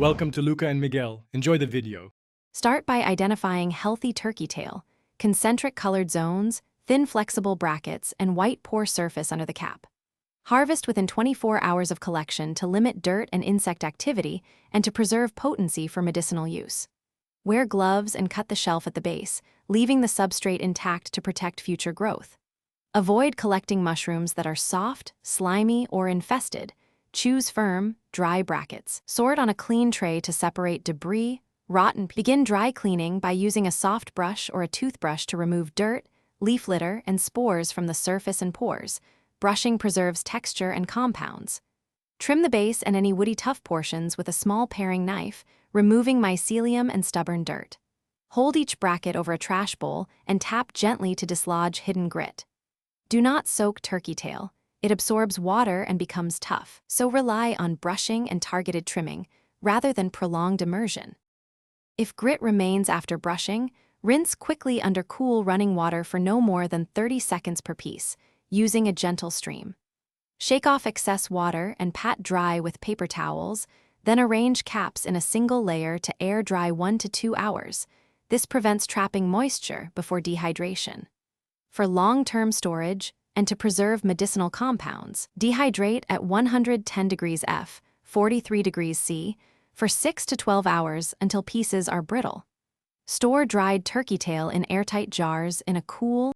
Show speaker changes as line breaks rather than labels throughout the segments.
Welcome to Luca and Miguel. Enjoy the video.
Start by identifying healthy turkey tail, concentric colored zones, thin flexible brackets, and white pore surface under the cap. Harvest within 24 hours of collection to limit dirt and insect activity and to preserve potency for medicinal use. Wear gloves and cut the shelf at the base, leaving the substrate intact to protect future growth. Avoid collecting mushrooms that are soft, slimy, or infested. Choose firm, dry brackets. Sort on a clean tray to separate debris, rotten. Begin dry cleaning by using a soft brush or a toothbrush to remove dirt, leaf litter, and spores from the surface and pores. Brushing preserves texture and compounds. Trim the base and any woody tough portions with a small paring knife, removing mycelium and stubborn dirt. Hold each bracket over a trash bowl and tap gently to dislodge hidden grit. Do not soak turkey tail. It absorbs water and becomes tough, so rely on brushing and targeted trimming rather than prolonged immersion. If grit remains after brushing, rinse quickly under cool running water for no more than 30 seconds per piece, using a gentle stream. Shake off excess water and pat dry with paper towels, then arrange caps in a single layer to air dry 1 to 2 hours. This prevents trapping moisture before dehydration. For long-term storage and to preserve medicinal compounds, dehydrate at 110 degrees F, 43 degrees C, for 6 to 12 hours until pieces are brittle. Store dried turkey tail in airtight jars in a cool.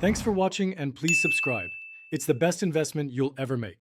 Thanks for watching and please subscribe. It's the best investment you'll ever make.